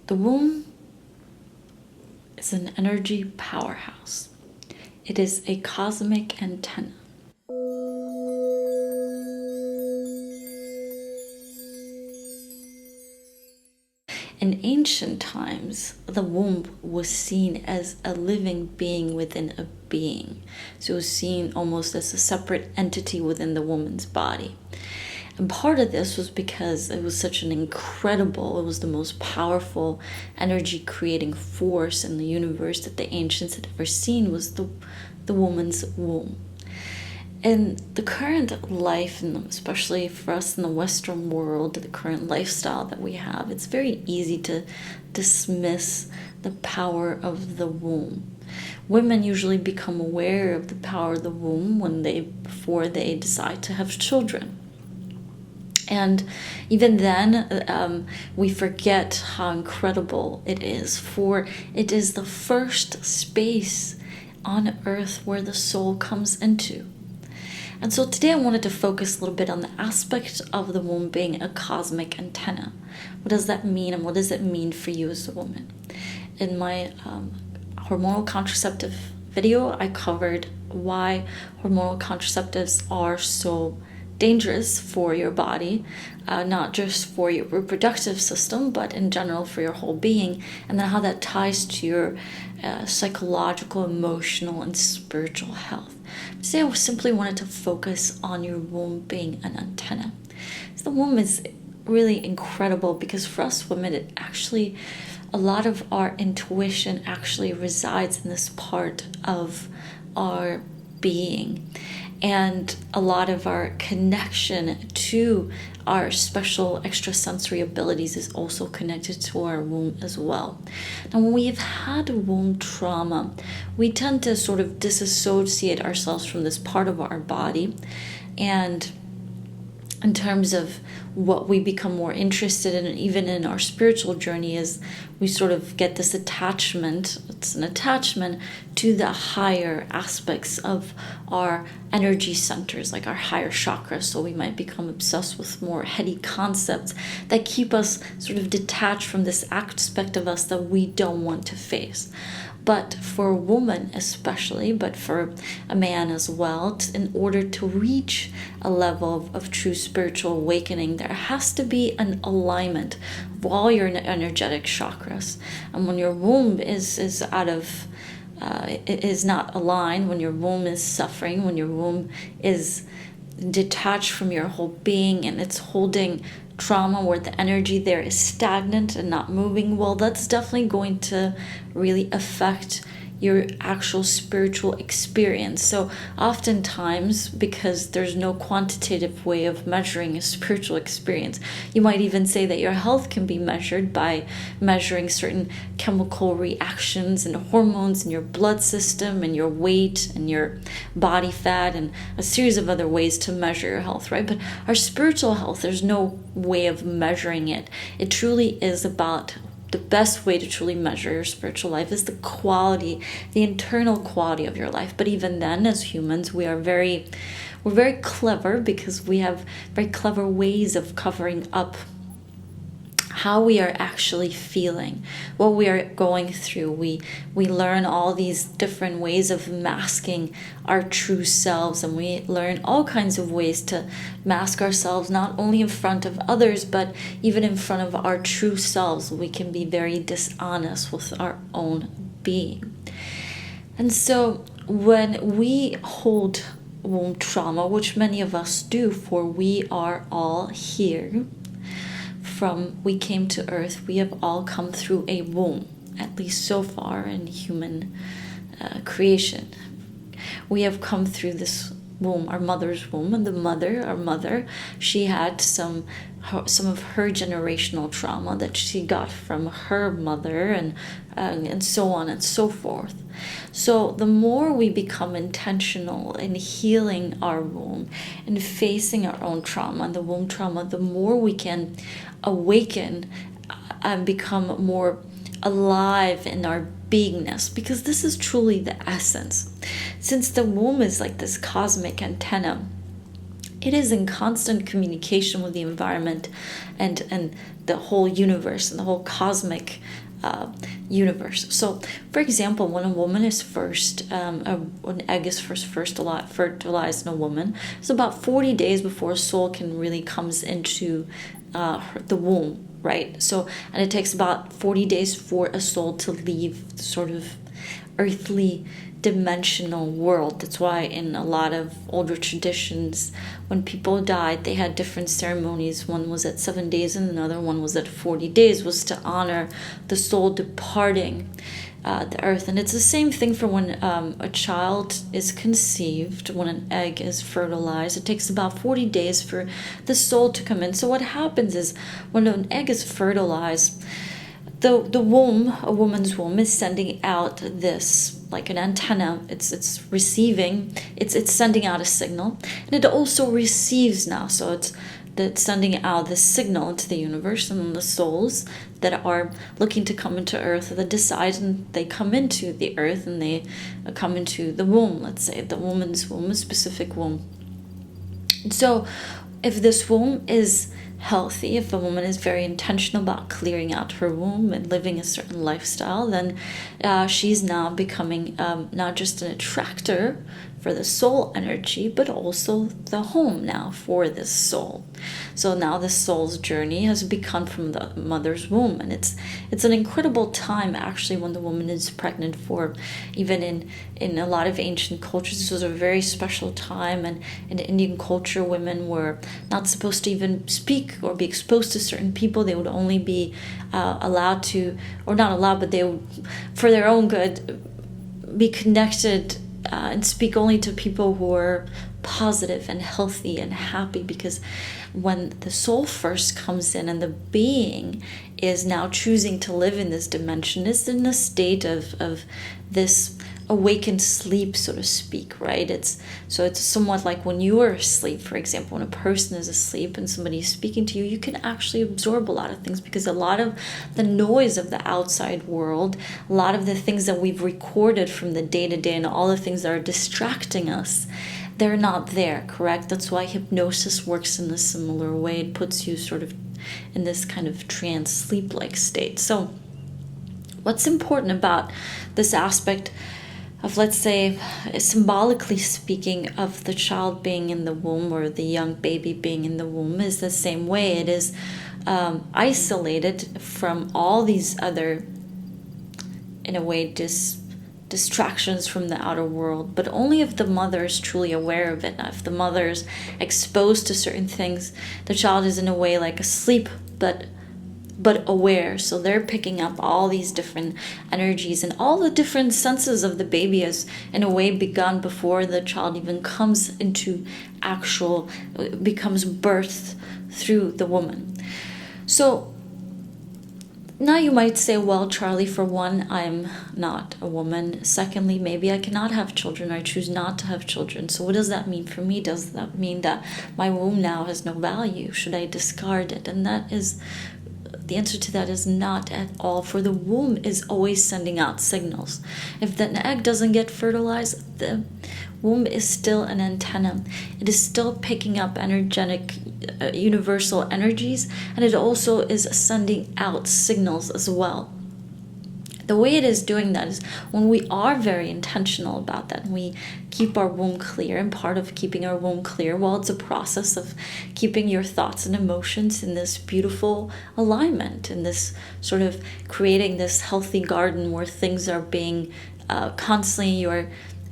The womb is an energy powerhouse. It is a cosmic antenna. In ancient times, the womb was seen as a living being within a being. So it was seen almost as a separate entity within the woman's body. And part of this was because it was such an incredible, it was the most powerful energy creating force in the universe that the ancients had ever seen, was the woman's womb. In the current life, and especially for us in the Western world, the current lifestyle that we have, it's very easy to dismiss the power of the womb. Women usually become aware of the power of the womb before they decide to have children. And even then, we forget how incredible it is, for it is the first space on earth where the soul comes into. And so today I wanted to focus a little bit on the aspect of the womb being a cosmic antenna. What does that mean, and what does it mean for you as a woman? In my hormonal contraceptive video, I covered why hormonal contraceptives are so dangerous for your body, not just for your reproductive system, but in general for your whole being, and then how that ties to your psychological, emotional, and spiritual health. Today I simply wanted to focus on your womb being an antenna. So the womb is really incredible because for us women, a lot of our intuition actually resides in this part of our being. And a lot of our connection to our special extrasensory abilities is also connected to our womb as well. Now, when we've had womb trauma, we tend to sort of disassociate ourselves from this part of our body. And in terms of what we become more interested in, even in our spiritual journey, is we sort of get this attachment. It's an attachment to the higher aspects of our energy centers, like our higher chakras. So we might become obsessed with more heady concepts that keep us sort of detached from this aspect of us that we don't want to face. But for a woman especially, but for a man as well, in order to reach a level of true spiritual awakening, there has to be an alignment of all your energetic chakras. And when your womb is not aligned, when your womb is suffering, when your womb is detached from your whole being and it's holding trauma where the energy there is stagnant and not moving, well, that's definitely going to really affect your actual spiritual experience. So oftentimes, because there's no quantitative way of measuring a spiritual experience, you might even say that your health can be measured by measuring certain chemical reactions and hormones in your blood system and your weight and your body fat and a series of other ways to measure your health, right? But our spiritual health, there's no way of measuring it. It truly is about the best way to truly measure your spiritual life is the quality, the internal quality of your life. But even then, as humans, we're very clever because we have very clever ways of covering up how we are actually feeling, what we are going through. We learn all these different ways of masking our true selves, and we learn all kinds of ways to mask ourselves, not only in front of others, but even in front of our true selves. We can be very dishonest with our own being. And so when we hold womb trauma, which many of us do, for we are all here, from we came to earth, we have all come through a womb, at least so far in human creation. We have come through this womb, our mother's womb, and our mother, she had some of her generational trauma that she got from her mother, and so on and so forth. So the more we become intentional in healing our womb and facing our own trauma and the womb trauma, the more we can awaken and become more alive in our beingness, because this is truly the essence. Since the womb is like this cosmic antenna, it is in constant communication with the environment and the whole universe and the whole cosmic universe. So, for example, when a woman is an egg is first fertilized in a woman, it's about 40 days before a soul can really comes into the womb, right? So, and it takes about 40 days for a soul to leave sort of earthly dimensional world. That's why in a lot of older traditions, when people died, they had different ceremonies. One was at 7 days and another one was at 40 days, was to honor the soul departing the earth. And it's the same thing for when a child is conceived, when an egg is fertilized. It takes about 40 days for the soul to come in. So what happens is when an egg is fertilized, the womb, a woman's womb, is sending out this, like an antenna. It's receiving, it's sending out a signal, and it also receives now. So it's sending out this signal into the universe, and the souls that are looking to come into earth, that decide, and they come into the earth, and they come into the womb, let's say the woman's womb, a specific womb. And so if this womb is healthy, if a woman is very intentional about clearing out her womb and living a certain lifestyle, then she's now becoming not just an attractor for the soul energy, but also the home now for this soul. So now the soul's journey has begun from the mother's womb, and it's an incredible time actually when the woman is pregnant. For even in a lot of ancient cultures, this was a very special time, and in Indian culture, women were not supposed to even speak or be exposed to certain people. They would only be allowed to, or not allowed, but they would, for their own good, be connected and speak only to people who are positive and healthy and happy, because when the soul first comes in and the being is now choosing to live in this dimension, is in a state of this awakened sleep, so to speak, right? It's somewhat like when you are asleep, for example. When a person is asleep and somebody is speaking to you, you can actually absorb a lot of things, because a lot of the noise of the outside world, a lot of the things that we've recorded from the day-to-day and all the things that are distracting us, they're not there, correct? That's why hypnosis works in a similar way. It puts you sort of in this kind of trance, sleep-like state. So what's important about this aspect of, let's say, symbolically speaking, of the child being in the womb or the young baby being in the womb, is the same way. It is isolated from all these other, in a way, distractions from the outer world, but only if the mother is truly aware of it. Now, if the mother is exposed to certain things, the child is in a way like asleep, but aware. So they're picking up all these different energies, and all the different senses of the baby has in a way begun before the child even comes into becomes birthed through the woman. So now you might say, well, Charlie, for one, I'm not a woman. Secondly, maybe I cannot have children. I choose not to have children. So what does that mean for me? Does that mean that my womb now has no value? Should I discard it? And the answer to that is not at all, for the womb is always sending out signals. If the egg doesn't get fertilized, the womb is still an antenna. It is still picking up energetic, universal energies, and it also is sending out signals as well. The way it is doing that is when we are very intentional about that, and we keep our womb clear. And part of keeping our womb clear, well, it's a process of keeping your thoughts and emotions in this beautiful alignment, in this sort of creating this healthy garden where things are being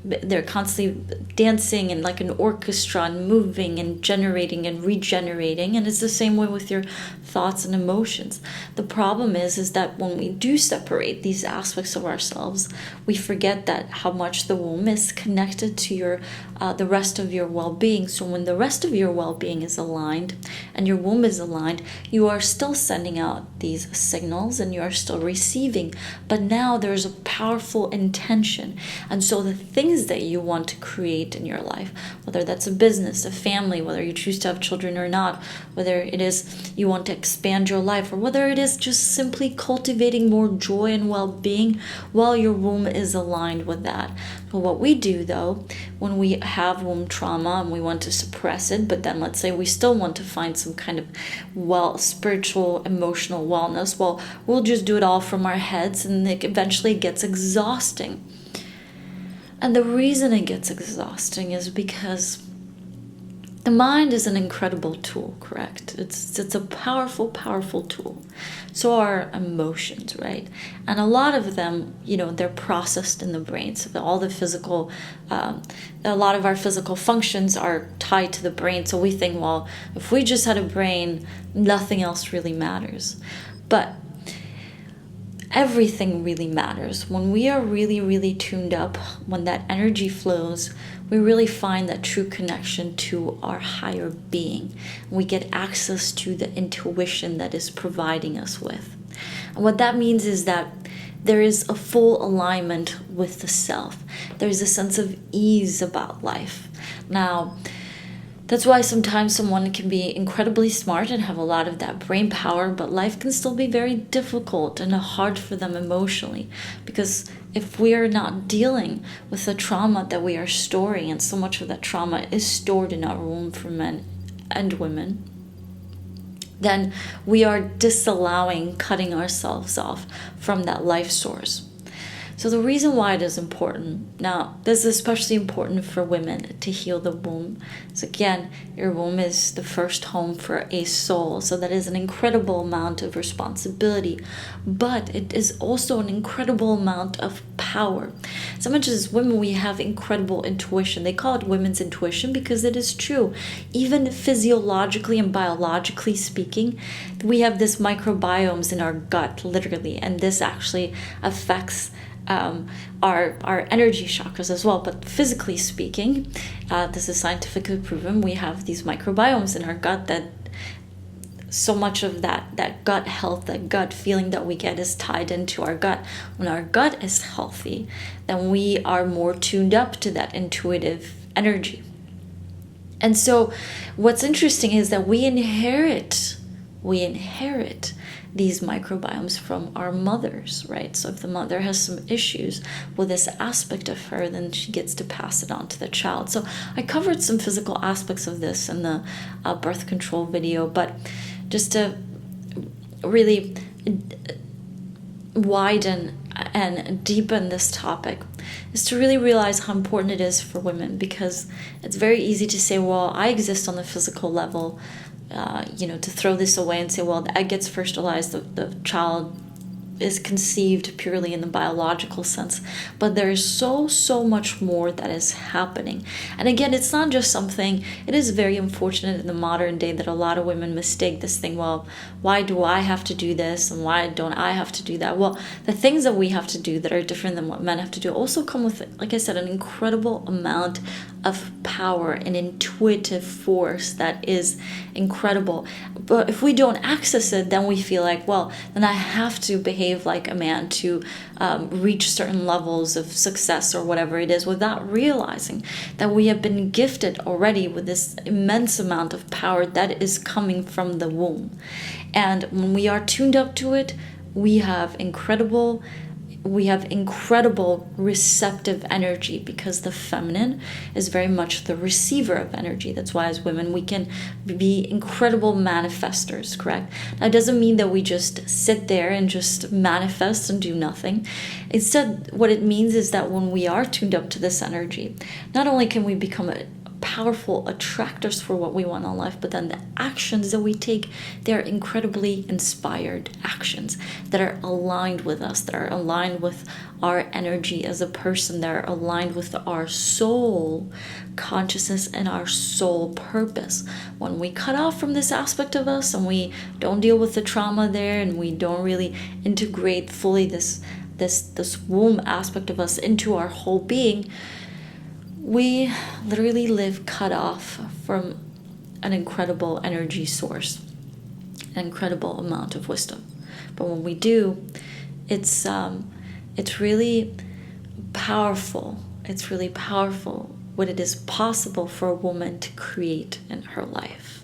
they're constantly dancing and like an orchestra, and moving and generating and regenerating. And it's the same way with your thoughts and emotions. The problem is that when we do separate these aspects of ourselves, we forget that how much the womb is connected to the rest of your well-being. So when the rest of your well-being is aligned and your womb is aligned, you are still sending out these signals and you are still receiving, but now there's a powerful intention. And so the things things that you want to create in your life, whether that's a business, a family, whether you choose to have children or not, whether it is you want to expand your life, or whether it is just simply cultivating more joy and well-being while your womb is aligned with that. But what we do though, when we have womb trauma and we want to suppress it, but then let's say we still want to find some kind of spiritual, emotional wellness, well, we'll just do it all from our heads, and it eventually gets exhausting. And the reason it gets exhausting is because the mind is an incredible tool, correct? It's a powerful, powerful tool. So are emotions, right? And a lot of them, they're processed in the brain. So all the physical, a lot of our physical functions are tied to the brain. So we think, well, if we just had a brain, nothing else really matters. But everything really matters. When we are really, really tuned up, when that energy flows, we really find that true connection to our higher being. We get access to the intuition that is providing us with. And what that means is that there is a full alignment with the self. There's a sense of ease about life. Now, that's why sometimes someone can be incredibly smart and have a lot of that brain power, but life can still be very difficult and hard for them emotionally. Because if we are not dealing with the trauma that we are storing, and so much of that trauma is stored in our womb for men and women, then we are disallowing, cutting ourselves off from that life source. So the reason why it is important, now this is especially important for women to heal the womb. So again, your womb is the first home for a soul. So that is an incredible amount of responsibility, but it is also an incredible amount of power. So much as women, we have incredible intuition. They call it women's intuition because it is true. Even physiologically and biologically speaking, we have this microbiomes in our gut, literally, and this actually affects our energy chakras as well. But physically speaking, this is scientifically proven, we have these microbiomes in our gut that so much of that gut health, that gut feeling that we get is tied into our gut. When our gut is healthy, then we are more tuned up to that intuitive energy. And so what's interesting is that we inherit these microbiomes from our mothers, right? So if the mother has some issues with this aspect of her, then she gets to pass it on to the child. So I covered some physical aspects of this in the birth control video, but just to really widen and deepen this topic is to really realize how important it is for women, because it's very easy to say, well, I exist on the physical level, to throw this away and say, well, the egg gets fertilized, the child is conceived purely in the biological sense. But there is so much more that is happening. And again, it's not just something, it is very unfortunate in the modern day that a lot of women mistake this thing, well, why do I have to do this and why don't I have to do that? Well, the things that we have to do that are different than what men have to do also come with, like I said, an incredible amount of power and intuitive force that is incredible. But if we don't access it, then we feel like, well, then I have to behave like a man to reach certain levels of success or whatever it is, without realizing that we have been gifted already with this immense amount of power that is coming from the womb. And when we are tuned up to it, we have incredible receptive energy, because the feminine is very much the receiver of energy. That's why as women, we can be incredible manifestors, correct? Now, it doesn't mean that we just sit there and just manifest and do nothing. Instead, what it means is that when we are tuned up to this energy, not only can we become powerful attractors for what we want in life, but then the actions that we take, they're incredibly inspired actions that are aligned with us, that are aligned with our energy as a person, that are aligned with our soul consciousness and our soul purpose. When we cut off from this aspect of us and we don't deal with the trauma there, and we don't really integrate fully this womb aspect of us into our whole being, we literally live cut off from an incredible energy source, an incredible amount of wisdom. But when we do, it's really powerful it's really powerful what it is possible for a woman to create in her life.